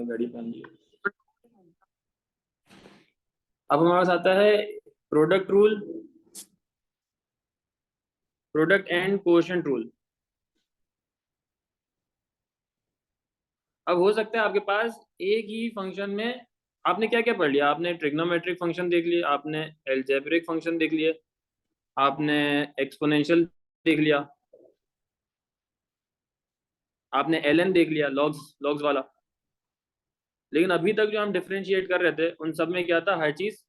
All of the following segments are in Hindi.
घड़ी पहन ली। अब हमारे पास आता है product rule, product and coefficient rule. अब हो सकता है आपके पास एक ही फंक्शन में आपने क्या क्या पढ़ लिया, आपने ट्रिग्नोमेट्रिक फंक्शन देख लिया, आपने एल्जेब्रिक फंक्शन देख लिए, आपने एक्सपोनेंशियल देख लिया, आपने एलएन देख लिया, लॉग्स लॉग्स वाला। लेकिन अभी तक जो हम डिफरेंशिएट कर रहे थे उन सब में क्या था, हर चीज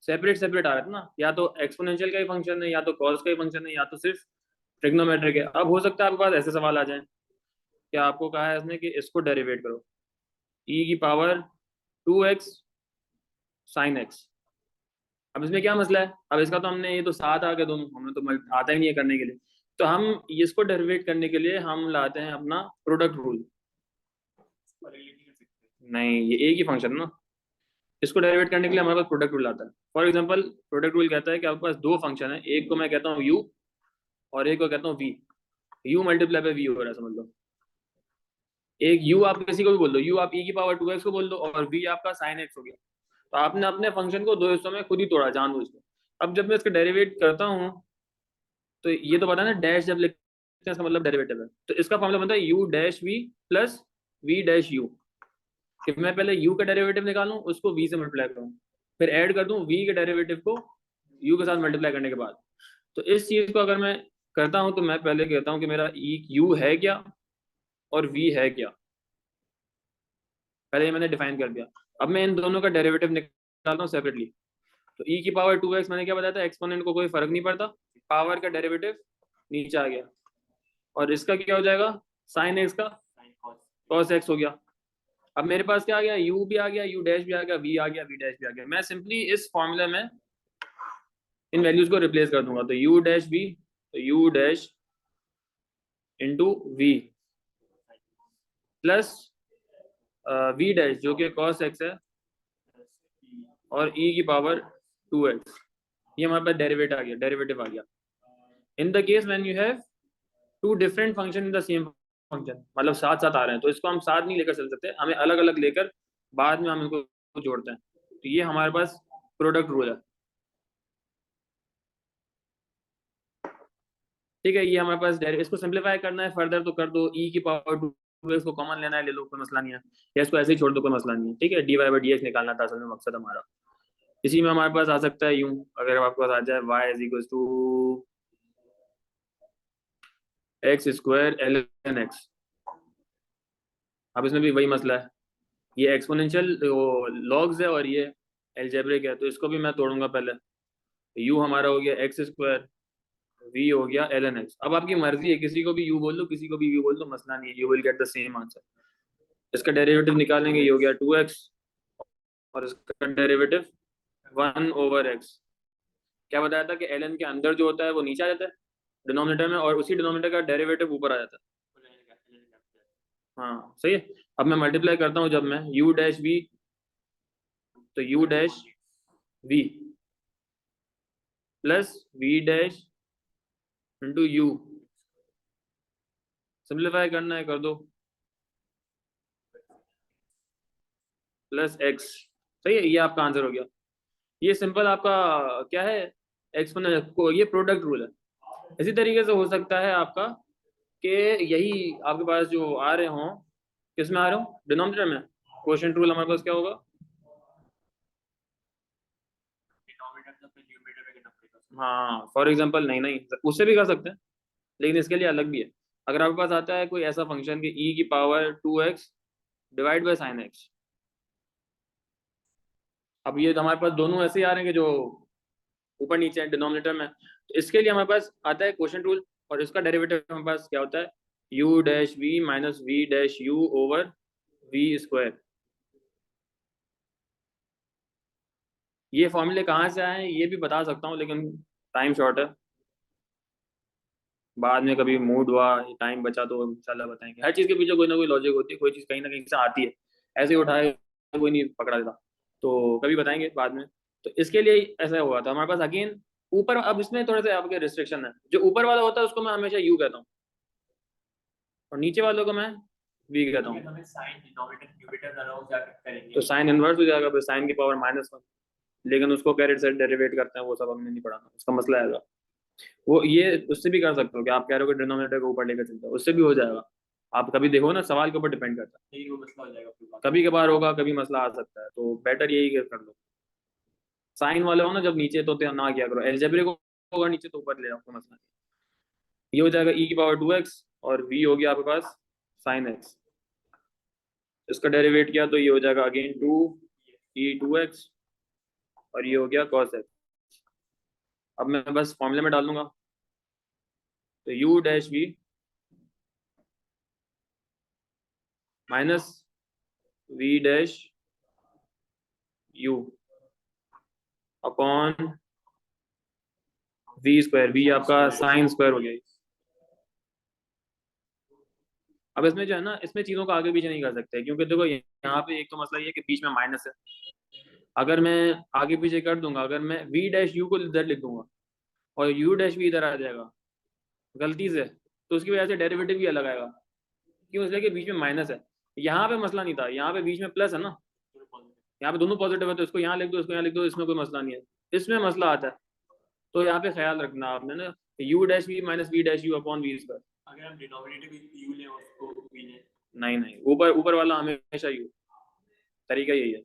सेपरेट सेपरेट आ रहा था ना, या तो एक्सपोनेंशियल का ही फंक्शन है, या तो कॉस का ही फंक्शन है, या तो सिर्फ ट्रिग्नोमेट्रिक है। अब हो सकता है आपके पास ऐसे सवाल आ जाए कि आपको कहा है इसने कि इसको डेरिवेट करो, ई की पावर 2x साइन एक्स। अब इसमें क्या मसला है, अब इसका तो हमने, ये तो साथ आ गए दोनों, हमें तो आता ही नहीं है करने के लिए। तो हम इसको डेरिवेट करने के लिए हम लाते हैं अपना प्रोडक्ट रूल। नहीं, ये एक ही फंक्शन ना, इसको डेरिवेट करने के लिए हमारे पास प्रोडक्ट रूल आता है। फॉर एग्जांपल प्रोडक्ट रूल कहता है कि आपके पास दो फंक्शन है, एक को मैं कहता हूँ u और एक को कहता हूँ v। u multiply by v हो रहा है, समझ लो। एक u आप किसी को भी बोल दो, u आप e की पावर 2x को बोल दो, और v आपका साइन x हो गया। तो आपने अपने फंक्शन को दो हिस्सों में खुद ही तोड़ा जानबूझ के। अब जब मैं इसका डेरिवेट करता हूँ तो ये तो पता है ना, डैश जब लिखते हैं इसका मतलब डेरिवेटिव है। तो इसका फॉर्मूला बनता है u dash v plus v dash u, कि मैं पहले u का डेरिवेटिव निकालूं, उसको v से मल्टीप्लाई करूं, फिर ऐड कर दूं v के डेरिवेटिव को u के साथ मल्टीप्लाई करने के बाद। तो इस चीज को अगर मैं करता हूं तो मैं पहले कहता हूं कि मेरा u है क्या और v है क्या, पहले ये मैंने डिफाइन कर दिया। अब मैं इन दोनों का डेरिवेटिव निकालता हूँ सेपरेटली। तो e की पावर 2x मैंने क्या बताया था, एक्सपोनेंट को कोई फर्क नहीं पड़ता, पावर का डेरिवेटिव नीचे आ गया, और इसका क्या हो जाएगा, साइन एक्स का कॉस एक्स हो गया। अब मेरे पास क्या आ गया, u भी आ गया, u डैश भी आ गया, v आ गया, v डैश भी आ गया। मैं सिंपली इस फॉर्मूले में इन वैल्यूज को रिप्लेस कर दूंगा। तो u डैश v, तो u dash into v plus v dash जो कि cos x है, और e की पावर 2x। ये हमारे पास डेरिवेटिव आ गया। In the case when you have two different function in the same function, मतलब साथ साथ आ रहे हैं, तो इसको हम साथ नहीं लेकर चल सकते, हमें अलग अलग लेकर बाद में हम इनको जोड़ते हैं। तो ये हमारे पास प्रोडक्ट रूल है। ठीक है, ये हमारे पास इसको सिंप्लीफाई करना है फर्दर तो कर दो, ई की पावर 2 इसको कॉमन लेना है, ले लो, कोई मसला नहीं है, या इसको ऐसे ही छोड़ दो, कोई मसला नहीं है। ठीक है, d y by d x निकालना था असल में मकसद हमारा। इसी में हमारे पास आ सकता है यूं, अगर आपके पास आ जाए y is equal to x square l n x. अब इसमें भी वही मसला है, ये एक्सपोनेंशियल लॉग्स है और ये एल्जेब्रिक है, तो इसको भी मैं तोड़ूंगा पहले। यू हमारा हो गया एक्स स्क्वायर, वी हो गया एल एन एक्स। अब आपकी मर्जी है, किसी को भी यू बोल दो, किसी को भी वी बोल दो, मसला नहीं है, you will get the same answer. इसका डेरिवेटिव निकालेंगे, ये हो गया 2x, और इसका डेरिवेटिव 1/x। क्या बताया था कि एल एन के अंदर जो होता है वो नीचे आ जाता है डिनोमिनेटर में, और उसी डिनोमिनेटर का डेरिवेटिव ऊपर आ जाता है। हाँ सही है। अब मैं मल्टीप्लाई करता हूँ, जब मैं u डैश v, तो u dash v plus v dash into you, simplify करना है कर दो, प्लस x। सही है, ये आपका आंसर हो गया। ये सिंपल आपका क्या है, एक्सपोनेंशियल को, ये प्रोडक्ट रूल है। इसी तरीके से हो सकता है आपका कि यही आपके पास जो आ रहे हों, किस में आ रहे हो, डिनोमिनेटर में। क्वोशिएंट रूल हमारे पास क्या होगा, हाँ फॉर एग्जांपल, नहीं नहीं उससे भी कर सकते हैं, लेकिन इसके लिए अलग भी है। अगर आपके पास आता है कोई ऐसा फंक्शन कि e की power 2x divide by sine x. अब ये तो हमारे पास दोनों ऐसे ही आ रहे हैं कि जो ऊपर नीचे है डिनोमिनेटर में, तो इसके लिए हमारे पास आता है क्वोशिएंट रूल, और इसका डेरिवेटिव हमारे पास क्या होता है, u dash v minus v dash u over v square. ये फॉर्मूले कहाँ से आए हैं ये भी बता सकता हूँ, लेकिन टाइम शॉर्ट है, बाद में कभी मूड हुआ, टाइम बचा तो इंशाल्लाह बताएंगे। हर चीज़ के पीछे कोई ना कोई लॉजिक होती है, कोई चीज़ कहीं ना कहीं से आती है, ऐसे ही उठाए कोई नहीं पकड़ा देता, तो कभी बताएंगे बाद में। तो इसके लिए ऐसा हुआ था हमारे पास अगेन ऊपर। अब इसमें थोड़े से आपके रिस्ट्रिक्शन है, जो ऊपर वाला होता है उसको मैं हमेशा यू कहता हूँ, और नीचे वालों को मैं वी कहता हूँ, हमें साइन डिनोमिनेटर न्यूमरेटर अलाउ क्या करेंगे, तो साइन इनवर्स हो जाएगा, फिर साइन की पावर -1, लेकिन उसको कैरेट से डेरिवेट करते हैं, वो सब हमने नहीं पढ़ाना, उसका मसला आएगा। वो ये उससे भी कर सकते हो कि आप कह रहे हो कि डिनोमिनेटर को ऊपर लेकर चलता है, उससे भी हो जाएगा। आप कभी देखो ना, सवाल के ऊपर डिपेंड करता है, लेकिन वो मसला हो जाएगा, कभी कभार होगा, कभी मसला आ सकता है, तो बेटर यही कर लो। साइन वाले हो ना जब नीचे, तो ना किया करो, एल्जेब्रिक होगा नीचे तो ऊपर ले जाओ, कोई मसला नहीं। ये हो जाएगा e⁻²x, और v हो गया आपके पास sin x। इसका डेरिवेट किया तो ये हो जाएगा अगेन 2e2x, और ये हो गया cos x। अब मैं बस फॉर्मूले में डाल दूंगा, तो u dash v minus v dash u upon v², v आपका साइन स्क्वायर हो गया। अब इसमें जो है ना, इसमें चीजों का आगे पीछे नहीं कर सकते, क्योंकि देखो यहाँ पे एक तो मसला ये है कि बीच में माइनस है। अगर मैं आगे पीछे कर दूंगा, अगर मैं v डैश u को इधर लिख दूंगा और u डैश v इधर आ जाएगा गलती से, तो उसकी वजह से डेरिवेटिव भी अलग आएगा। क्यों? इसलिए कि बीच में माइनस है। यहाँ पे मसला नहीं था, यहाँ पे बीच में प्लस है ना, यहाँ पे दोनों पॉजिटिव है, तो इसको यहाँ लिख दो, इसको यहाँ लिख दो, इसमें कोई मसला नहीं है। इसमें मसला आता है, तो यहाँ पे ख्याल रखना आपने ना, u dash v minus v dash u upon v²। अगर हम डिनोमिनेटर को u लें और उसको v लें, नहीं नहीं, ऊपर ऊपर वाला हमेशा u, तरीका यही है,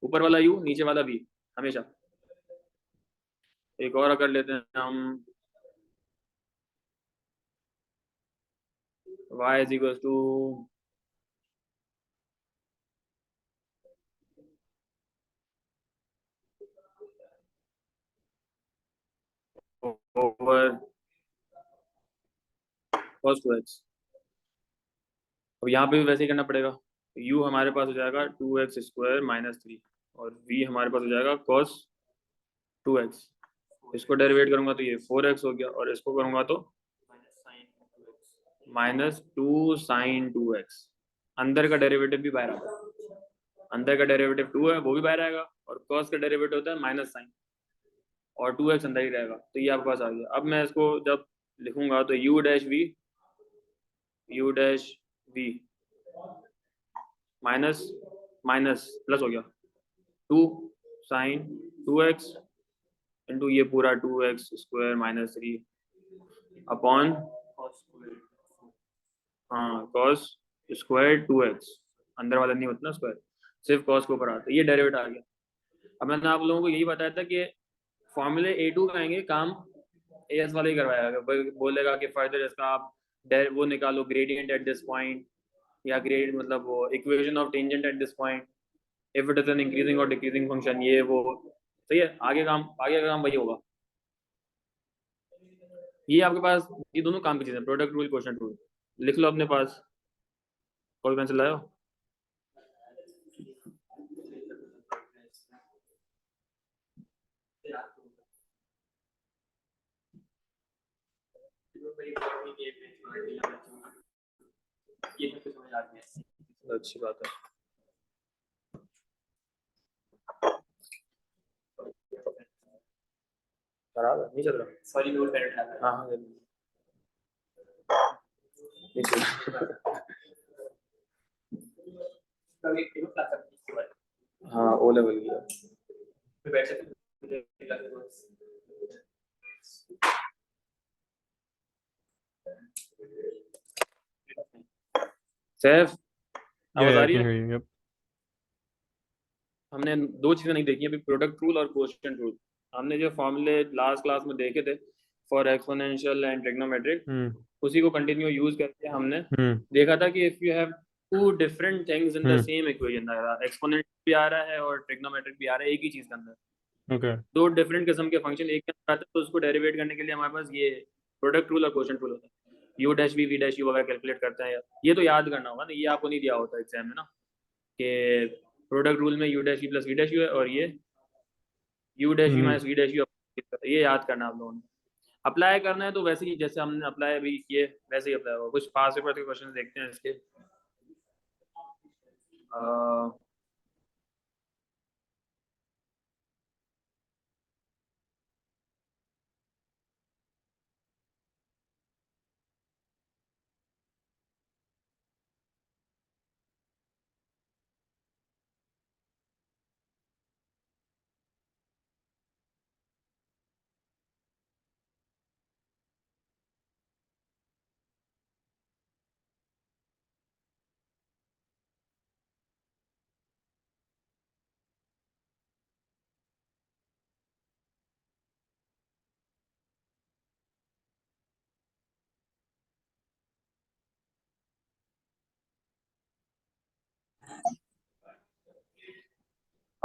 ऊपर वाला u नीचे वाला v हमेशा। एक और कर लेते हैं हम, y is equal to over cos 2x। अब यहाँ पे भी वैसे ही करना पड़ेगा, u हमारे पास हो जाएगा 2x² -3, और v हमारे पास हो जाएगा cos 2x। इसको डेरिवेट करूंगा तो ये 4x हो गया, और इसको करूंगा तो -2 sin 2x। अंदर का डेरिवेटिव भी बाहर आता है, अंदर का डेरिवेटिव 2 है, वो भी बाहर आएगा, और cos का डेरिवेटिव होता है माइनस साइन, और 2x अंदर ही रहेगा, तो ये आपके पास आ गया। अब मैं इसको जब लिखूंगा तो u dash v minus minus plus हो गया 2 साइन 2x इंटू ये पूरा 2x² -3 अपॉन, हाँ, cos स्क्वायर 2x, अंदर वाला नहीं होता ना स्क्वायर, सिर्फ cos के ऊपर आता है, ये डेरिवेट आ गया। अब मैंने आप लोगों को यही बताया था कि फॉर्मूले A2 का आएंगे काम, AS वाला ही करवाएगा, बोलेगा कि फर्दर इसका आप वो निकालो ग्रेडियंट एट दिस पॉइंट, या ग्रेड मतलब वो equation of tangent at this point, if it is an increasing और डिक्रीजिंग फंक्शन, ये वो सही है। आगे का काम वही होगा। ये आपके पास ये दोनों काम की चीजें, प्रोडक्ट रूल, क्वोशिएंट रूल, लिख लो अपने पास। कोई पेंसिल लाओ। ये तो समझ आ गया, अच्छी बात है। खराब है, नहीं चल रहा। सॉरी नोट कर रहा था। हाँ हाँ कभी क्यों क्लास करनी इसके बाद हाँ, ओ लेवल की है। फिर बैठ सकते सैफ, Yeah, आवाज yeah, आ I रही can है? hear you. Yep. हमने दो चीजें नहीं देखी अभी, प्रोडक्ट रूल और क्वोशिएंट रूल। हमने जो फॉर्मूले लास्ट क्लास में देखे थे for exponential and trigonometric, Hmm. उसी को कंटिन्यू यूज करके हमने Hmm. देखा था कि if you have two different things in the Hmm. Same equation, exponent भी आ रहा है और ट्रिग्नोमेट्रिक भी आ रहा है एक ही चीज के अंदर, Okay. दो डिफरेंट किस्म के फंक्शन एक के अंदर आते हैं, तो उसको डेरिवेट करने के लिए हमारे पास ये प्रोडक्ट रूल और क्वोशिएंट रूल होता है। U dash v dash u वगैरह कैलकुलेट करते हैं, ये तो याद करना होगा ना, ये आपको नहीं दिया होता एग्जाम में ना, कि प्रोडक्ट रूल में u dash v plus v dash u है, और ये u dash v Hmm. Minus v dash u, ये याद करना आप लोगों ने। अप्लाई करना है तो वैसे ही जैसे हमने अप्लाई भी किए वैसे ही अप्लाई होगा। कुछ पास पेपर के क्वेश्चन देखते हैं इसके।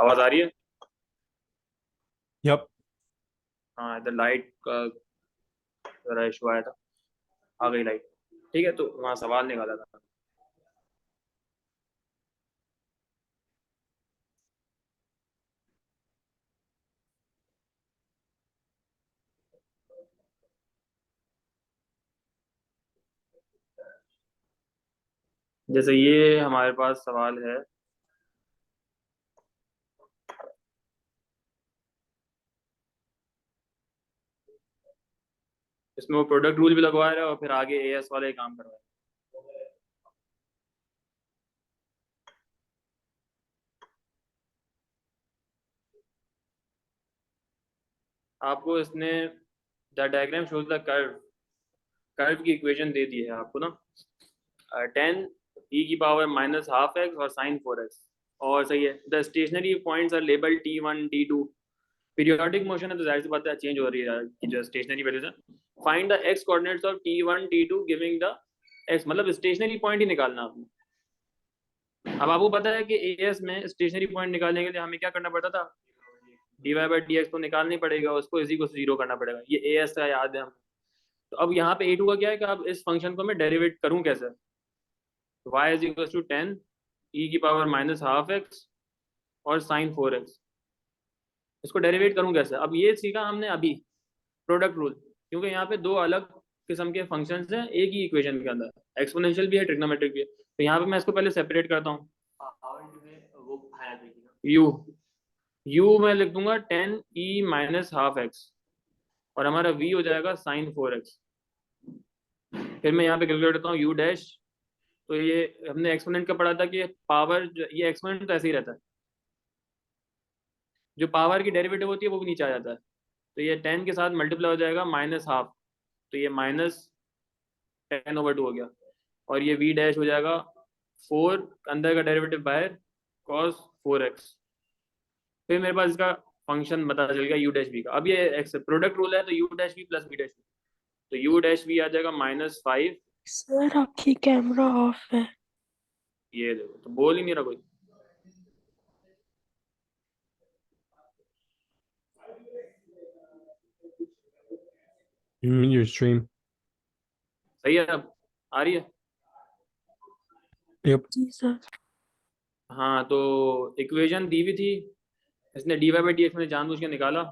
आवाज आ रही है? Yep. हाँ, इधर लाइट का जरा इशू आया था, आ गई लाइट। ठीक है, तो वहाँ सवाल निकाला था। जैसे ये हमारे पास सवाल है, इसमें वो प्रोडक्ट रूल भी लगवा रहा है और फिर आगे एएस वाले काम करवा रहे हैं। आपको इसने the diagram shows the curve की इक्वेशन दे दी है आपको ना, 10 e⁻⁻½ x और sin 4x। और सही है, the stationary points are label t1 t2। Periodic motion है तो जाहिर सी बात है चेंज हो रही है जो स्टेशनरी वैल्यूज है। Find the x coordinates of t1 t2 giving the x, मतलब स्टेशनरी पॉइंट ही निकालना आपने। अब आपको पता है कि एएस में स्टेशनरी पॉइंट निकालने के लिए हमें क्या करना पड़ता था, dy/dx तो निकालना ही पड़ेगा, उसको इसी को 0 करना पड़ेगा। ये एएस का याद है हम। तो अब यहाँ पे a2 का क्या है कि अब इस फंक्शन को मैं डेरिवेट करूँ कैसे, y is equal to 10 e⁻⁻½ x और sin 4x। इसको डेरिवेट करूँ कैसे, अब ये सीखा हमने अभी प्रोडक्ट रूल, क्योंकि यहाँ पे दो अलग किस्म के फंक्शंस हैं एक ही इक्वेशन के अंदर, एक्सपोनेंशियल भी है ट्रिग्नोमेट्रिक भी है। तो यहाँ पे मैं इसको पहले सेपरेट करता हूँ। वो हायर देखिएगा, u मैं लिख दूंगा 10e⁻½ x और हमारा v हो जाएगा sin 4x। फिर मैं यहाँ पे कैलकुलेट करता हूँ u डैश, तो ये हमने एक्सपोनेंट का पढ़ा था कि पावर, ये एक्सपोनेंट तो ऐसे ही रहता है, जो पावर की डेरिवेटिव होती है वो भी नीचे आ जाता है। तो ये 10 के साथ मल्टीप्लाई हो जाएगा -½ तो ये -10/2 हो गया। और ये v डैश हो जाएगा 4 अंदर का डेरिवेटिव बाहर cos 4x। फिर मेरे पास इसका फंक्शन पता चल गया u डैश v का। अब ये एक्स प्रोडक्ट रूल है तो u dash v plus v dash v, तो u डैश v आ जाएगा -5। सर आपकी कैमरा ऑफ है। ये देखो, तो बोल ही नहीं रहा कोई। You mean your stream? सही है, अब आ रही है? Yep. जी सर। हाँ, तो इक्वेशन दी हुई थी, इसने dy/dx में जानबूझ के निकाला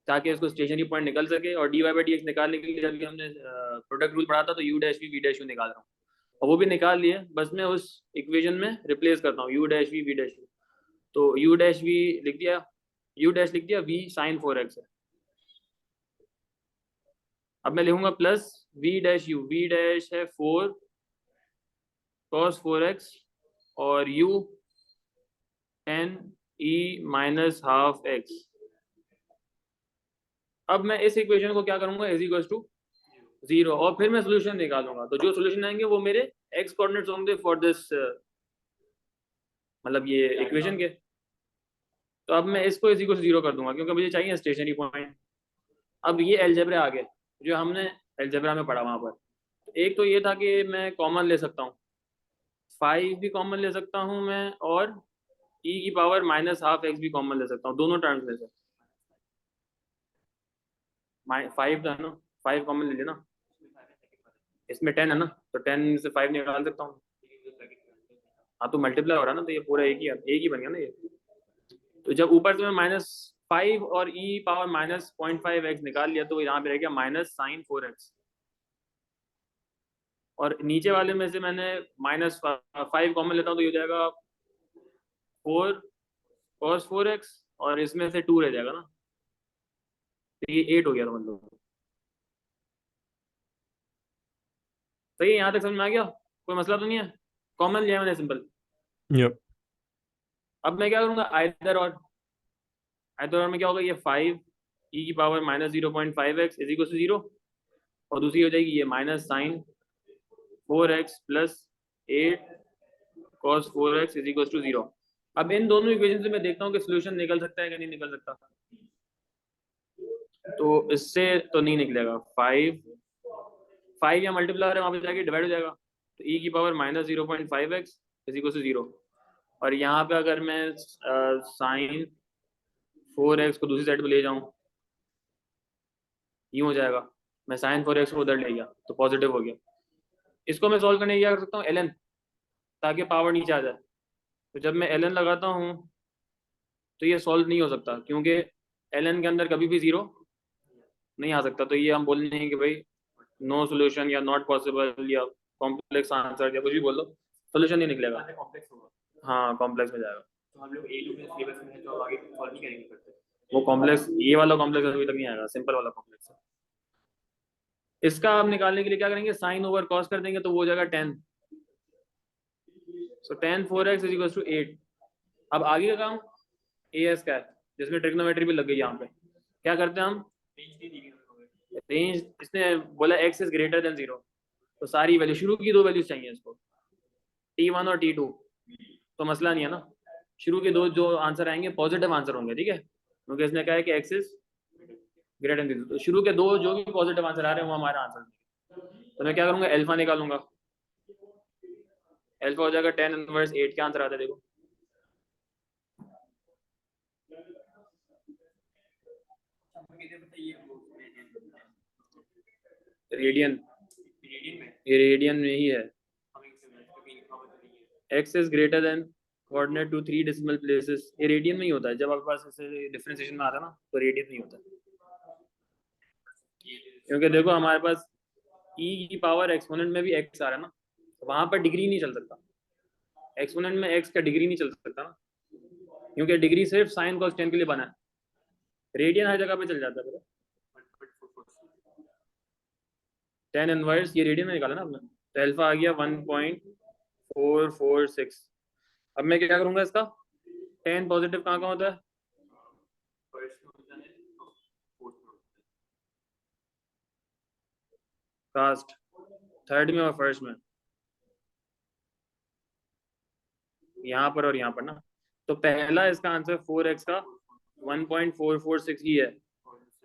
ताकि इसको स्टेशनरी पॉइंट निकल सके। और dy/dx निकालने के लिए जब हमने प्रोडक्ट रूल पढ़ा था तो u dash v v dash u निकाल रहा हूँ, और वो भी निकाल लिए। बस मैं उस इक्वेशन में रिप्लेस करता हूँ u dash v v dash u। तो u डैश v लिख दिया, u डैश लिख दिया, v sin 4x है। अब मैं लिखूंगा plus v dash u, v dash है 4 cos 4x और u 10e⁻½ x। अब मैं इस इक्वेशन को क्या करूंगा, इज इक्वल टू 0, और फिर मैं सोल्यूशन निकालूंगा। तो जो सोल्यूशन आएंगे वो मेरे एक्स कोऑर्डिनेट्स होंगे फॉर दिस, मतलब ये इक्वेशन के। तो अब मैं इसको इज इक्वल टू 0 कर दूंगा क्योंकि मुझे चाहिए स्टेशनरी पॉइंट। अब ये अलजेब्रा आ गया जो हमने अलजेब्रा में पढ़ा वहां पर। एक तो ये था कि मैं कॉमन ले सकता हूँ, 5 भी कॉमन ले सकता हूँ मैं, और e⁻⁻½ x भी कॉमन ले सकता हूँ, दोनों टर्म्स में से। 5 था ना, 5 कॉमन ले लेना, इसमें 10 है ना, तो 10 से 5 निकाल सकता हूँ। हाँ, तो मल्टीप्लाई हो रहा है ना, तो ये पूरा एक ही बन गया ना ये। तो जब ऊपर से मैं -5 और e⁻−0.5x निकाल लिया तो यहाँ पे रह गया -sin 4x। और नीचे वाले में से मैंने -5 कॉमन लेता हूँ तो ये हो जाएगा 4 cos 4x और इसमें से 2 रह जाएगा ना, तो ये 8 हो गया था मतलब। सही है, यहाँ तक समझ में आ गया? कोई मसला तो नहीं है? कॉमन लिया मैंने सिंपल। Yep. अब मैं क्या करूँगा, आइदर और में क्या होगा, ये 5 e⁻−0.5x इज इक्वल टू 0, और दूसरी हो जाएगी ये -sin 4x plus 8 cos 4x is equal to 0। अब इन दोनों इक्वेशन से मैं देखता हूँ कि सोल्यूशन निकल सकता है कि नहीं निकल सकता। तो इससे तो नहीं निकलेगा, 5 या मल्टीप्लाई है वहाँ पे जाके डिवाइड हो जाएगा, तो e⁻−0.5x इज इक्वल टू 0। और यहाँ पे अगर मैं साइन 4x को दूसरी साइड पे ले जाऊँ, यूँ हो जाएगा, मैं साइन 4x को उधर ले गया तो पॉजिटिव हो गया। इसको मैं सॉल्व करने की क्या कर सकता हूँ, ln, ताकि पावर नीचे आ जाए। तो जब मैं ln लगाता हूँ तो ये सॉल्व नहीं हो सकता, क्योंकि ln के अंदर कभी भी जीरो नहीं आ सकता। तो ये हम बोल रहे हैं कि भाई नो सोल्यूशन या नॉट पॉसिबल या कॉम्प्लेक्स आंसर या कुछ भी बोल दो, सोल्यूशन नहीं निकलेगा। कॉम्प्लेक्स होगा। हाँ कॉम्प्लेक्स में जाएगा। तो हम लोग A2 के सिलेबस में है, तो आगे सॉल्व नहीं करेंगे करते। वो कॉम्प्लेक्स, ये वाला कॉम्प्लेक्स अभी तक नहीं आएगा, सिंपल वाला कॉम्प्लेक्स है। इसका आप निकालने के लिए क्या करेंगे, साइन ओवर कॉस कर देंगे तो वो हो जाएगा 10। So tan 4x is equals to 8। अब आगे का काम as का है, जिसमें ट्रिग्नोमेट्री भी लग गई। यहाँ पे क्या करते हैं हम, रेंज नहीं दी गई हमें। रेंज, इसने बोला x इज ग्रेटर देन 0, तो सारी वैल्यू, शुरू की दो वैल्यूज चाहिए इसको, t1 और t2। तो मसला नहीं है ना, शुरू के दो जो आंसर आएंगे पॉजिटिव आंसर होंगे, ठीक है, क्योंकि इसने कहा है कि x इज ग्रेटर देन 0। तो शुरू के दो जो भी पॉजिटिव आंसर आ रहे हैं वो हमारा आंसर। तो मैं क्या करूंगा, अल्फा निकालूंगा। अल्फा हो जाएगा tan इनवर्स 8, क्या आंसर आता है देखो, रेडियन। ये रेडियन में ही है। x is greater than coordinate to 3 decimal places, ये रेडियन में ही होता है। जब आपके पास ऐसे डिफरेंशिएशन में आता है ना, तो रेडियन नहीं होता, क्योंकि देखो हमारे पास e की पावर एक्सपोनेंट में भी x आ रहा है ना, तो वहां पर डिग्री नहीं चल सकता, एक्सपोनेंट में x का डिग्री नहीं चल सकता ना, क्योंकि डिग्री सिर्फ साइन cos tan के लिए बना है, रेडियन हर जगह पे चल जाता है। tan इनवर्स ये रेडियन में निकाला ना आपने, तो अल्फा आ गया 1.446। अब मैं क्या करूंगा इसका, tan पॉजिटिव कहाँ कहाँ होता है, कास्ट, थर्ड में और फर्स्ट में, यहाँ पर और यहाँ पर ना। तो पहला इसका आंसर 4x का 1.446 ही है,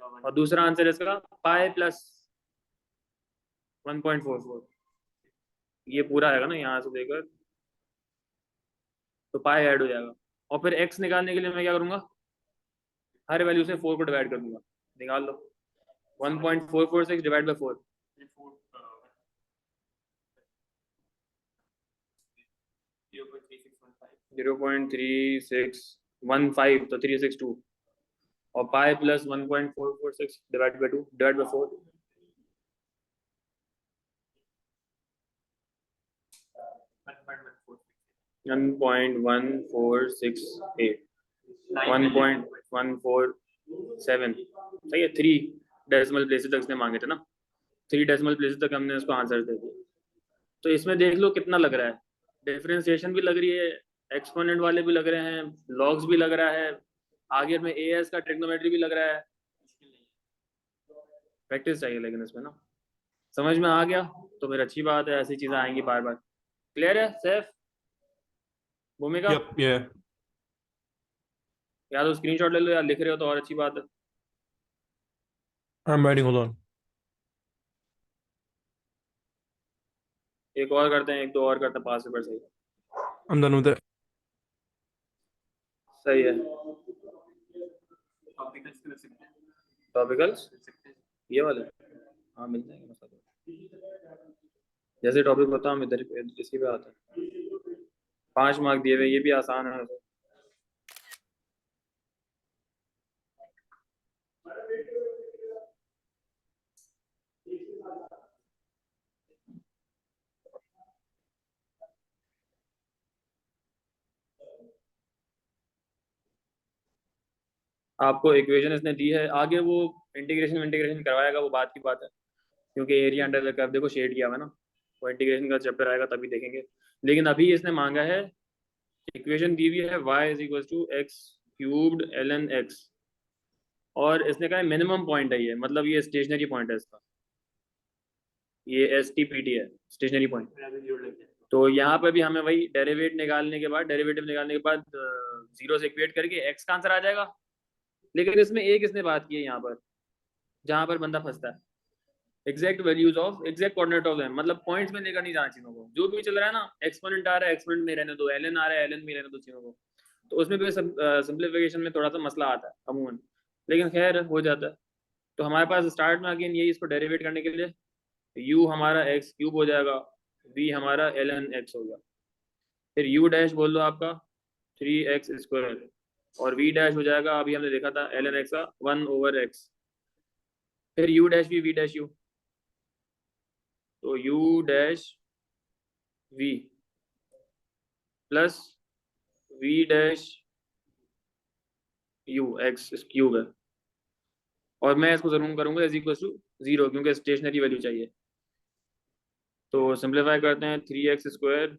और दूसरा आंसर इसका पाई प्लस 1.44, ये पूरा आएगा ना यहाँ से देकर, तो पाई ऐड हो जाएगा। और फिर x निकालने के लिए मैं क्या करूंगा, हर वैल्यू से 4 को डिवाइड कर दूंगा, निकाल लो 1.446 डिवाइड बाई 4, 0.3615, तो 362, और pi plus 1.446 divide by 2 divide by 4, 1.1468, 1.147, सही है। 3 डेसिमल प्लेसेस तक इसने मांगे थे ना, 3 डेसिमल प्लेसेस तक हमने इसको आंसर दे दिए। तो इसमें देख लो कितना लग रहा है, डिफरेंशिएशन भी लग रही है, एक्सपोनेंट वाले भी लग रहे हैं, लॉग्स भी लग रहा है, आगे में as का ट्रिग्नोमेट्री भी लग रहा है। प्रैक्टिस चाहिए लेकिन इसमें ना, समझ में आ गया तो फिर अच्छी बात है, ऐसी चीजें आएंगी बार बार। क्लियर है सैफ, भूमिका? Yep. Yeah. या तो स्क्रीनशॉट ले लो, या लिख रहे हो तो और अच्छी बात है। I'm writing. Hold on. एक और करते हैं, एक दो और करते हैं, 5 पेपर सही। I'm done with it. सही है। टॉपिकल्स कर सकते हैं, टॉपिकल्स ये वाले, हाँ मिल जाएंगे मसला नहीं। जैसे टॉपिक होता है हम इधर इसी पे आते हैं। 5 मार्क दिए हुए, ये भी आसान है। आपको इक्वेशन इसने दी है, आगे वो इंटीग्रेशन करवाएगा, वो बात की बात है, क्योंकि एरिया अंडर द कर्व देखो शेड किया हुआ है ना, वो इंटीग्रेशन का चैप्टर आएगा तभी देखेंगे। लेकिन अभी इसने मांगा है, इक्वेशन दी हुई है y is equal to x cubed ln x, और इसने कहा मिनिमम पॉइंट है ये, मतलब ये स्टेशनरी पॉइंट है इसका, ये STPT है, स्टेशनरी पॉइंट। तो यहाँ पे भी हमें वही डेरिवेटिव निकालने के बाद 0 से इक्वेट करके x का आंसर आ जाएगा। लेकिन इसमें एक इसने बात की है यहाँ पर, जहाँ पर बंदा फंसता है, exact values of exact coordinate of them, मतलब पॉइंट्स में लेकर नहीं जाना चीजों को। जो भी चल रहा है ना, एक्सपोनेंट आ रहा है एक्सपोनेंट में रहने दो, एलएन आ रहा है एलएन में रहने दो चीजों को। तो उसमें भी सिंप्लीफिकेशन में थोड़ा सा मसला आता है अमूमन, लेकिन खैर हो जाता है। तो हमारे पास स्टार्ट में अगेन यही, इसको डेरिवेट करने के लिए u हमारा एक्स क्यूब हो जाएगा, v हमारा ln x हो गया, फिर u डैश बोल दो आपका 3x², और v डैश हो जाएगा, अभी हमने देखा था ln x का 1/x, फिर u dash v dash u, तो u dash v plus v dash u x cube है, और मैं इसको जरूर करूंगा इज इक्वल टू 0 क्योंकि स्टेशनरी वैल्यू चाहिए। तो सिंप्लीफाई करते हैं 3x²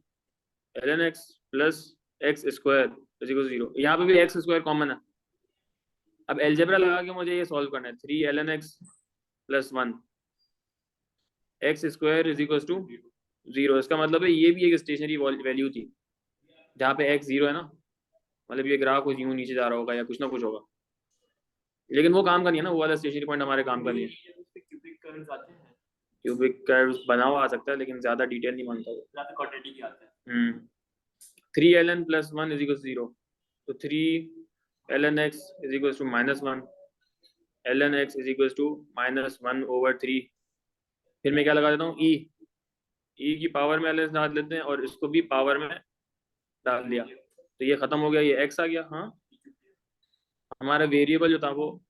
ln x plus x² is equal to 0। यहाँ पे भी x² कॉमन है। अब एलजेब्रा लगा के मुझे ये सॉल्व करना है, 3 ln x plus 1 x² is equal to 0। इसका मतलब है ये भी एक स्टेशनरी वैल्यू थी, जहाँ पे x 0 है ना, मतलब ये ग्राफ कुछ यूं नीचे जा रहा होगा या कुछ ना कुछ होगा, लेकिन वो काम का नहीं है ना, वो वाला स्टेशनरी पॉइंट हमारे काम का नहीं है। क्यूबिक कर्व्स आते हैं, क्यूबिक कर्व्स बना हुआ आ सकता है, लेकिन ज्यादा डिटेल नहीं मानता वो। ज्यादा क्वाड्रेटिक आते हैं। 3 ln plus 1 is equal to 0, तो 3 ln x is equal to -1, ln x is equal to -1/3। फिर मैं क्या लगा देता हूँ, e की पावर में ln डाल देते हैं और इसको भी पावर में डाल दिया, तो ये खत्म हो गया, ये x आ गया। हाँ, हमारा वेरिएबल जो था वो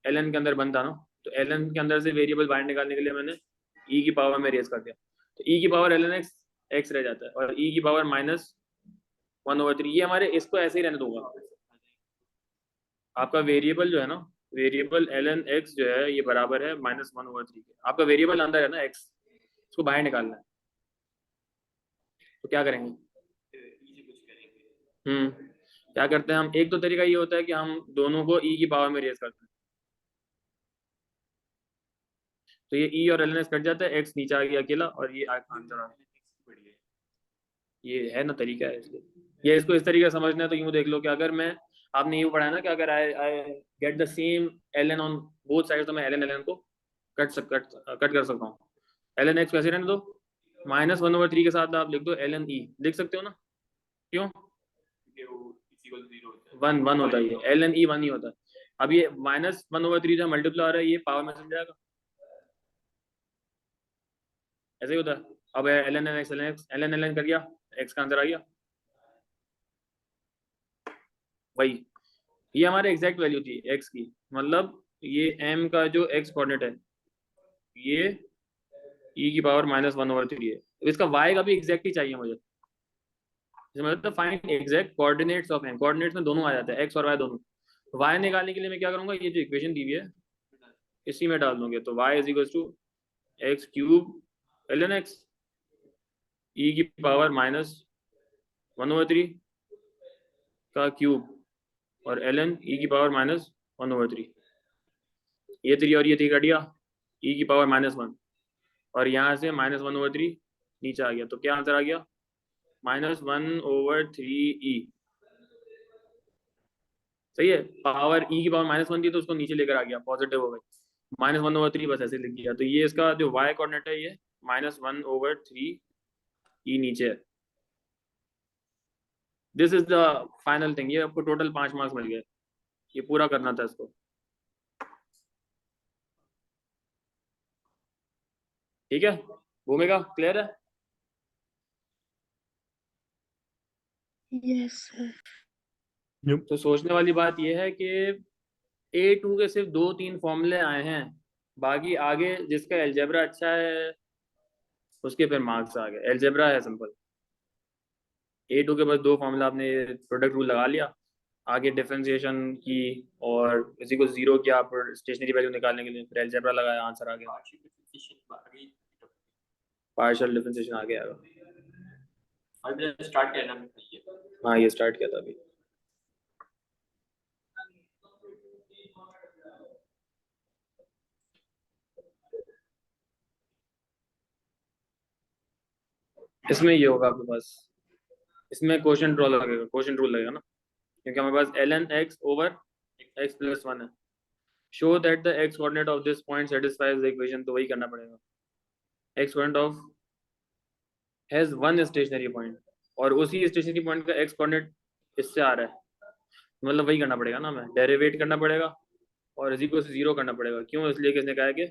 ln के अंदर बनता ना, तो ln के अंदर से वेरिएबल बाहर निकालने के लिए मैंने e की पावर में रेज कर दिया, तो e की पावर ln x x रह जाता है, और e की पावर -1/3, ये हमारे इसको ऐसे ही रहने दूंगा। आपका वेरिएबल जो है ना, वेरिएबल ln x जो है ये बराबर है -1/3 के। आपका वेरिएबल अंदर है ना x, इसको बाहर निकालना है, तो क्या करेंगे? क्या करते हैं हम, एक तो तरीका ये होता है कि हम दोनों को e की पावर में रेज करते हैं, तो ये e और ln x कट जाता है, x नीचे आ गया अकेला और ये आंसर आ गया। ये है ना तरीका है, इसलिए ये इसको इस तरीके से समझना है। तो यूं देख लो कि अगर मैं, आपने यूं पढ़ा है ना कि अगर I get the same ln on both side, तो मैं ln को कट कर सकता हूँ। ln x वैसे रहने दो, -1/3 के साथ आप लिख दो ln e, लिख सकते हो ना, क्यों? 1 होता है, ये ln e 1 ही होता है। अब ये -1/3 जो मल्टीप्लाई आ रहा है, ये पावर में चल जाएगा, ऐसे ही होता है। अब ln कर गया, x का आंसर आ गया भाई। ये हमारे एग्जैक्ट वैल्यू थी x की, मतलब ये m का जो x कोऑर्डिनेट है ये e की पावर -1/3 है। तो इसका y का भी एग्जैक्ट ही चाहिए मुझे, मतलब find exact coordinates of m, coordinates में दोनों आ जाते हैं x और y दोनों। y निकालने के लिए मैं क्या करूंगा, ये जो इक्वेशन दी हुई है इसी में डाल दूंगे, तो y is equal to x³ ln x e की पावर -1/3 का क्यूब और ln e की पावर -1/3, ये 3 और ये 3 कट गया, e की पावर -1, और यहाँ से -1/3 नीचे आ गया, तो क्या आंसर आ गया, -1/3e। सही है, पावर e की पावर -1 थी तो उसको नीचे लेकर आ गया, पॉजिटिव हो गई, -1/3 बस ऐसे लिख दिया। तो ये इसका जो y कोऑर्डिनेट है ये -1/3e नीचे है। This is the final thing. ये आपको टोटल 5 मार्क्स मिल गए, ये पूरा करना था इसको। ठीक है, भूमिका क्लियर है? Yes sir. तो सोचने वाली बात यह है कि A2 के सिर्फ 2-3 फॉर्मूले आए हैं, बाकी आगे जिसका एलजेब्रा अच्छा है उसके फिर मार्क्स आ गए। एलजेब्रा है सिंपल, A2 के बस 2 फॉर्मूला, आपने प्रोडक्ट रूल लगा लिया, आगे डिफरेंशिएशन की और इसी को 0 किया पर स्टेशनरी वैल्यू निकालने के लिए, फिर एलजेब्रा लगाया, आंसर आ गया, पार्शियल डिफरेंशिएशन आ गया। स्टार्ट किया ना, हाँ ये स्टार्ट किया था अभी। इसमें ये होगा आपके पास, इसमें क्वेश्चन रूल लगेगा, क्वेश्चन रूल लगेगा ना, क्योंकि हमारे पास ln x ओवर x + 1 है, show that the x coordinate of this point satisfies the equation, तो वही करना पड़ेगा। X coordinate of has one stationary point, और उसी स्टेशनरी पॉइंट का एक्स कोऑर्डिनेट इससे आ रहा है, मतलब वही करना पड़ेगा ना, हमें डेरिवेट करना पड़ेगा और इसी को जीरो करना पड़ेगा। क्यों? इसलिए कि इसने कहा है कि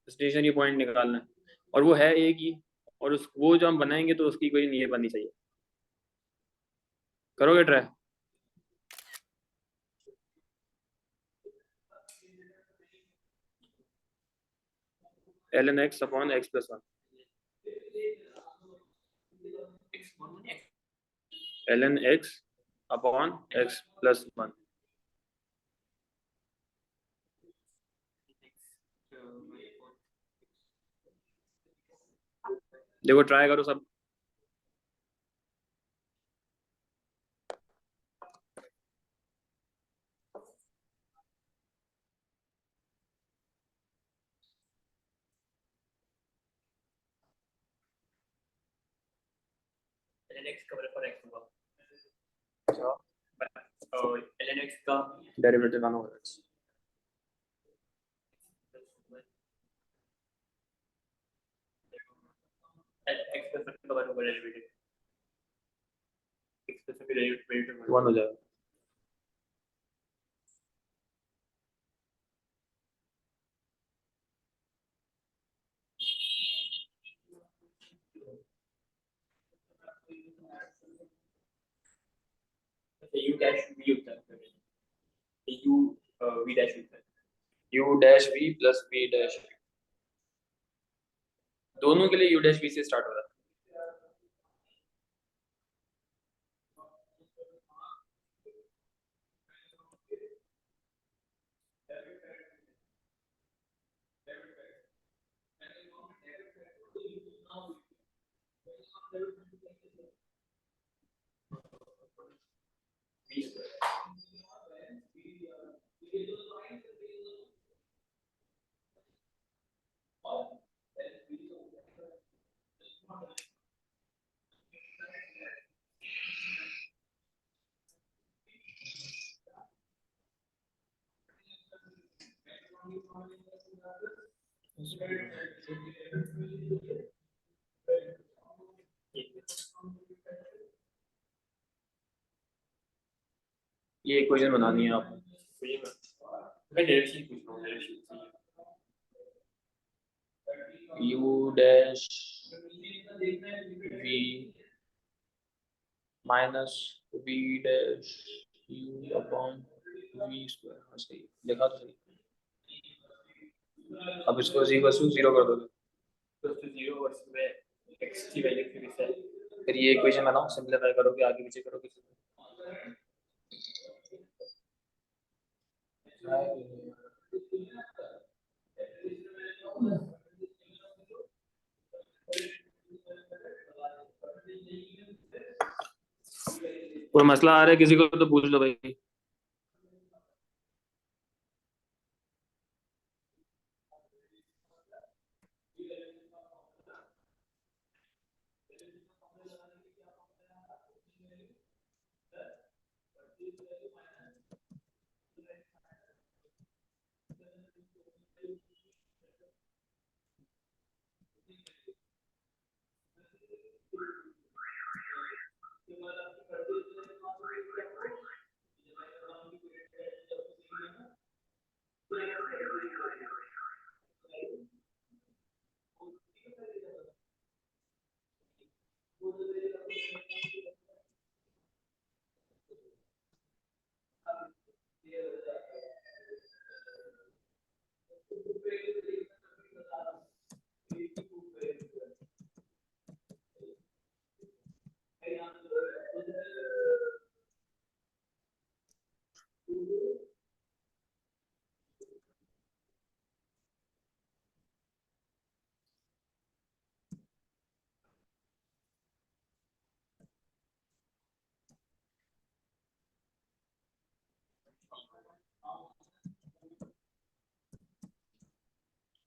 स्टेशनरी पॉइंट निकालना है, और वो है एक ही, और उस वो जो हम बनाएंगे तो उसकी कोई नहीं बननी चाहिए। करोगे try? ln x upon x plus one, ln x upon x plus one. देखो ट्राई करो सब। ln x का बराबर x होगा और ln x का डेरिवेटिव आना होगा। x का बराबर होगा डेरिवेटिव, x का डेरिवेटिव वन हो जाएगा। u डैश v होता है, u v डैश होता है, u dash v plus v dash, दोनों के लिए u डैश v से स्टार्ट हो रहा है। ये इक्वेशन बनानी है आपको। मैं डेरिवेशन पूछ रहा हूँ, derivation u dash v minus v dash u upon v square. हाँ सही लिखा तो सही। अब इसको जीरो कर दोगे, तो 0 और इसमें x की वैल्यू फिक्स है, फिर ये इक्वेशन बनाओ, सिंपलीफाई करोगे, आगे पीछे करोगे। कोई मसला आ रहा है किसी को तो पूछ लो भाई।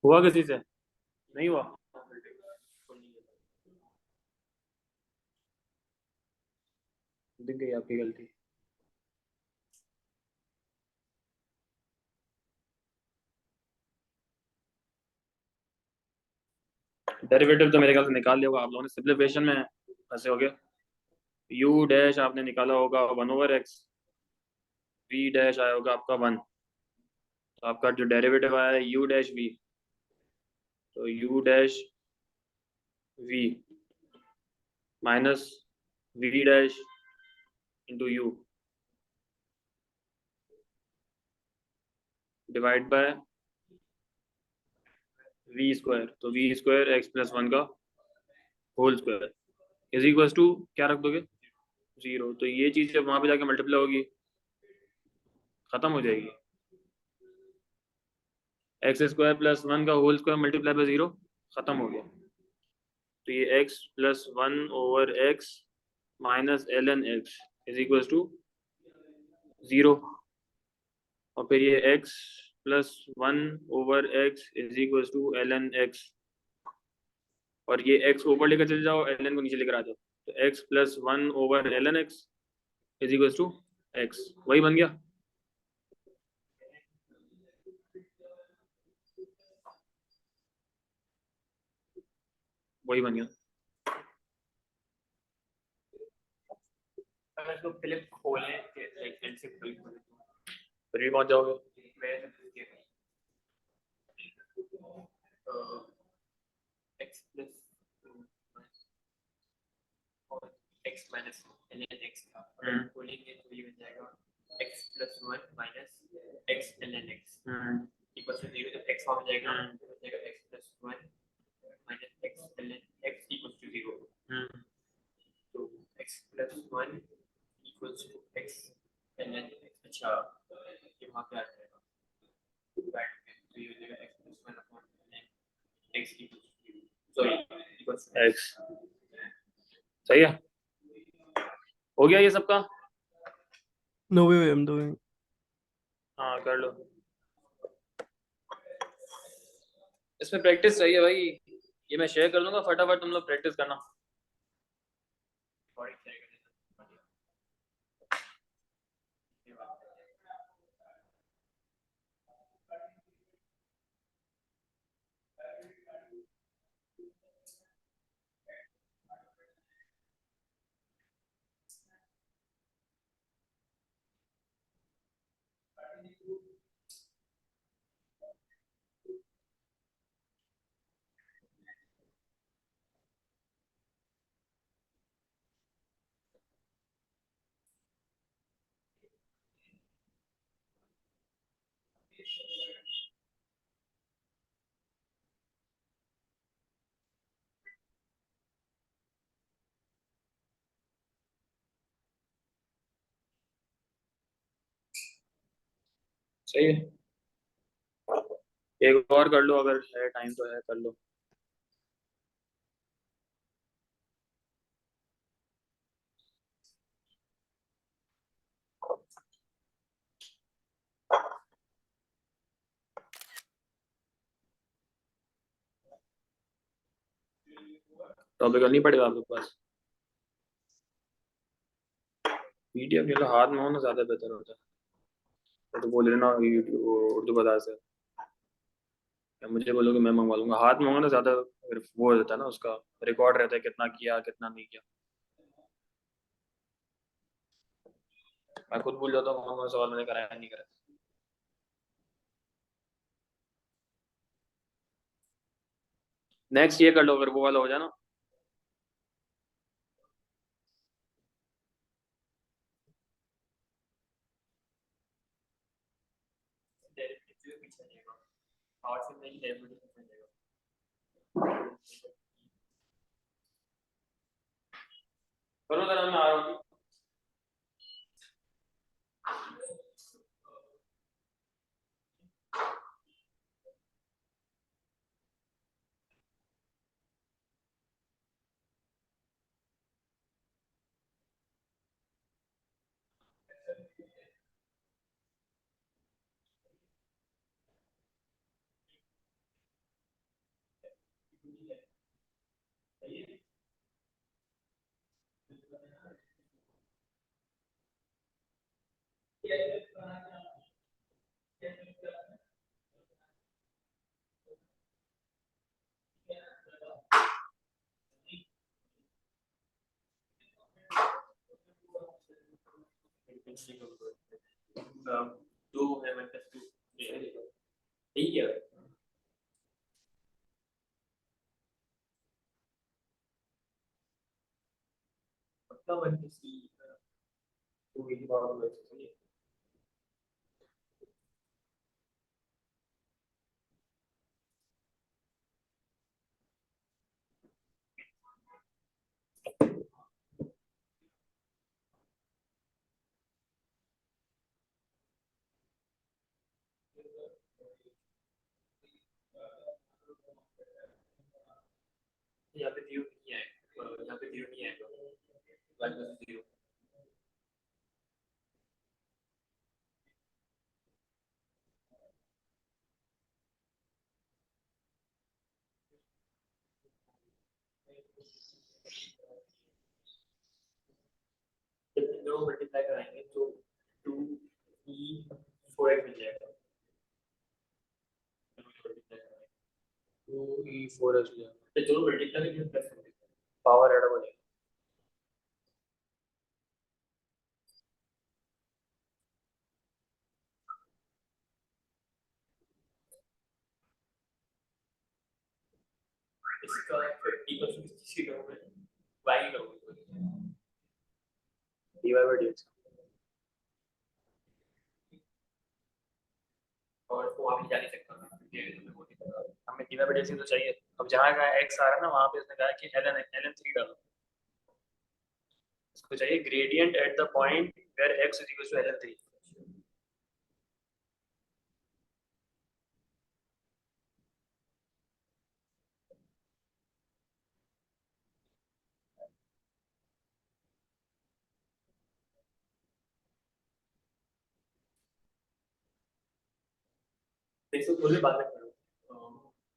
हुआ किसी से? नहीं हुआ? दिख गई आपकी गलती। डेरिवेटिव तो मेरे ख्याल से निकाल लिया होगा आप लोगों ने, सिंप्लीफिकेशन में फंसे हो गए। यू डैश आपने निकाला होगा 1/x, वी डैश आया होगा आपका 1, तो आपका जो डेरिवेटिव आया है यू डैश वी, तो u dash v minus v dash into u divide by v square, तो वी स्क्वायर एक्स प्लस 1 का whole square is equal to क्या रख दोगे 0, तो ये चीज़ जब वहाँ पे जाके मल्टीप्लाई होगी खत्म हो जाएगी, एक्स स्क्वायर प्लस 1 का होल स्क्वायर मल्टीप्लाई बाय 0 खत्म हो गया, तो ये x plus 1/x minus ln x is equal to 0, और फिर ये x plus 1/x is equal to ln x, और ये x ऊपर लेकर चले जाओ ln को नीचे लेकर आ जाओ, तो x plus 1/ln x is equal to x, वही बन गया। वही बन गया। अगर इसको पहले खोलें कि लाइक एंड से खोलें फिर भी पहुंच जाओगे। x प्लस और x माइनस ln x का खोलेंगे तो ये बन जाएगा x plus 1 minus x ln x equal to 0, जब x फॉर्म हो जाएगा तो बन जाएगा x plus 1 minus x ln x equal to 0, तो x plus 1 equals to x ln x, अच्छा ये वहाँ पे आ जाएगा तो ये हो जाएगा x plus 1 upon ln x equals to 0, sorry equals to x, सही है, हो गया ये सबका। No, wait, I'm doing. हाँ कर लो, इसमें प्रैक्टिस चाहिए भाई, ये मैं शेयर कर दूंगा फटाफट तुम लोग प्रैक्टिस करना। रिकॉर्डिंग करेगा सही है, एक और कर लो अगर है टाइम तो है, कर लो। टॉपिक नहीं पड़ेगा आपके पास, पीडीएफ ले लो, हाथ में हो ना ज्यादा बेहतर होता है, तो बोल लेना उर्दू बाजार से, या मुझे बोलो कि मैं मंगवा लूंगा, हाथ में होगा ना ज्यादा वो हो जाता है ना, उसका रिकॉर्ड रहता है कितना किया कितना नहीं किया, मैं खुद भूल जाता हूँ कौन कौन सवाल मैंने कराया नहीं कराया। नेक्स्ट ये कर लो अगर वो वाला हो जाए ना, डेरिवेटिव जो पीछे जाएगा और से नहीं डेरिवेटिव पीछे जाएगा करो जरा, मैं आ रहा हूँ। 2 है -2 ठीक है पक्का 1 2 की पावर में यहाँ पे 0 नहीं आएगा यहाँ पे 0 नहीं आएगा 1 0 जब इन दोनों मल्टीप्लाई कराएंगे तो 2e4x मिल जाएगा 2e4x तो दोनों मल्टीप्लाई करके प्लस कर देंगे पावर ऐड हो जाएगा इसका फिर इक्वल टू किसकी करूंगा y की करूंगा dy/dx और तो वहां भी जा नहीं सकता हमें dy/dx तो चाहिए। अब जहाँ का x आ रहा है ना वहाँ पे इसने कहा कि ln3 डालो, इसको चाहिए gradient at the point where x is equal to ln3। देखो थोड़ी बात करो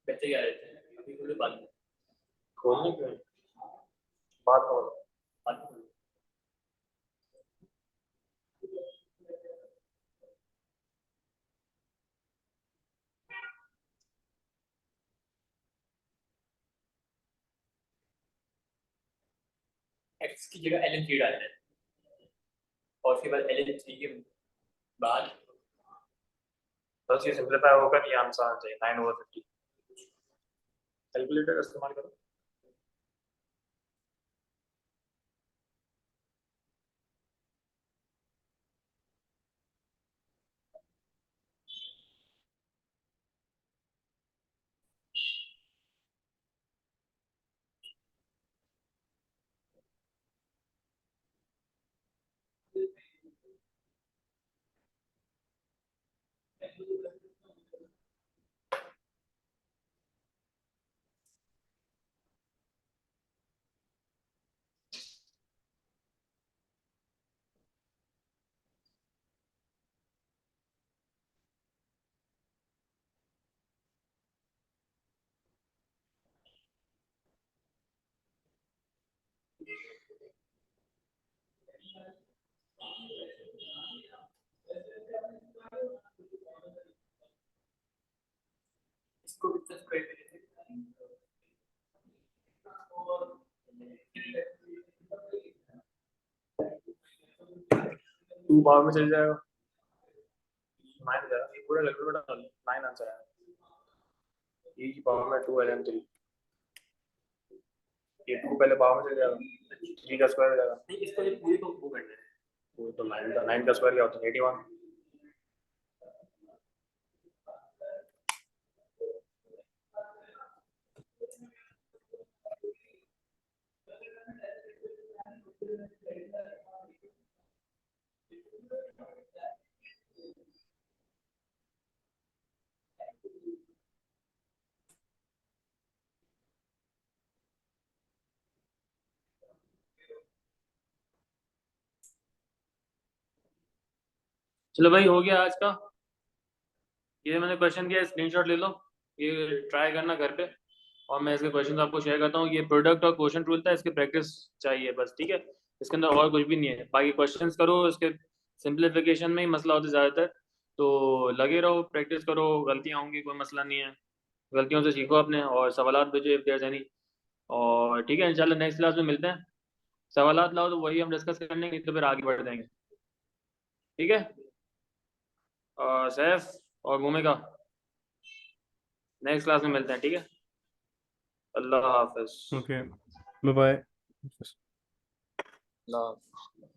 बच्चे क्या रहते हैं अभी थोड़ी बात खोलने क्यों बात करो बात x की जगह ln3 डालना है और उसके बाद ln3 के बाद बस ये सिंपलीफाई होकर ये आंसर आना चाहिए 9/50। कैलकुलेटर का इस्तेमाल करो। इसको भी सब्सक्राइब करें 2 पावर में चल जाएगा 9 हो जाएगा। ये पूरा कैलकुलेटर 9 आंसर है। e की पावर में 2 ln3 ये 2 पहले पावर में चल जाएगा 3 का स्क्वायर हो जाएगा। नहीं इसको ये पूरी को करना है वो तो 9 का स्क्वायर क्या होता है 81। चलो भाई हो गया आज का। ये मैंने क्वेश्चन किया स्क्रीनशॉट ले लो, ये ट्राई करना घर पे और मैं इसके क्वेश्चन आपको शेयर करता हूँ। ये प्रोडक्ट और क्वेश्चन रूल था, इसकी प्रैक्टिस चाहिए बस, ठीक है। इसके अंदर और कुछ भी नहीं है। बाकी क्वेश्चंस करो, इसके सिंप्लीफिकेशन में ही मसला होता है ज़्यादातर, तो लगे रहो, प्रैक्टिस करो, गलतियाँ होंगी, कोई मसला नहीं है, गलतियों से सीखो अपने और सवालात भेजो इफ देयर एनी। और ठीक है, इंशाल्लाह नेक्स्ट क्लास में मिलते हैं। सवालात लाओ तो वही हम डिस्कस कर लेंगे, तो फिर आगे बढ़ जाएंगे। ठीक है, और सैफ और भूमिका नेक्स्ट क्लास में मिलते हैं, ठीक है, अल्लाह हाफिज। Okay. Bye bye. अल्लाह हाफिज।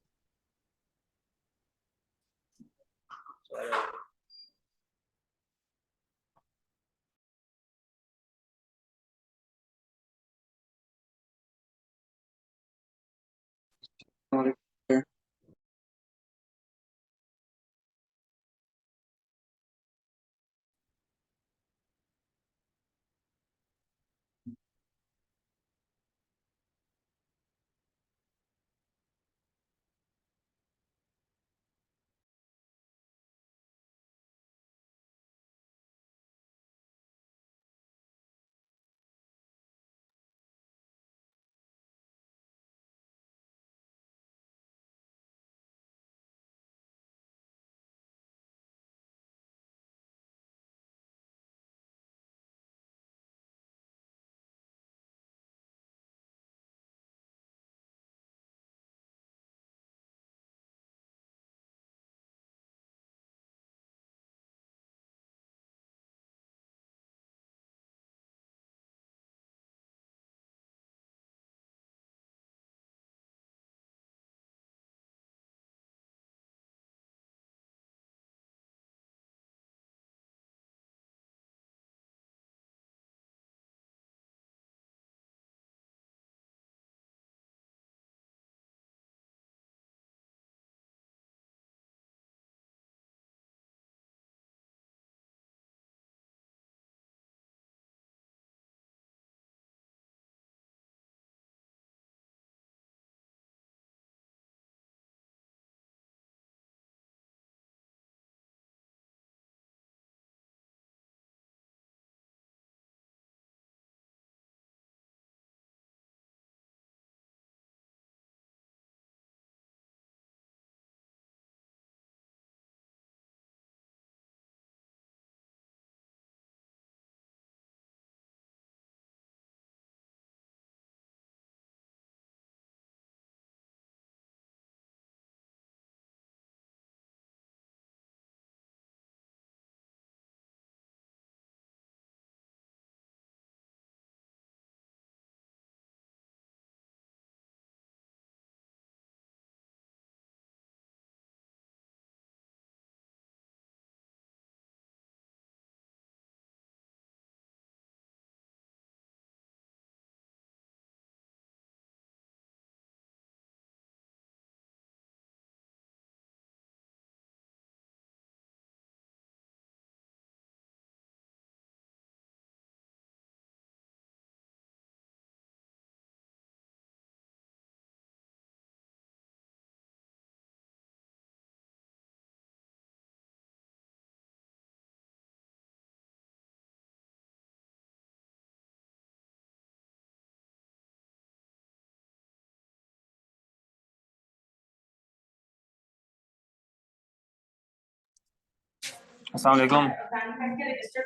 अस्सलाम वालेकुम,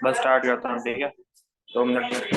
बस स्टार्ट करता हूँ, ठीक है, 2 मिनट।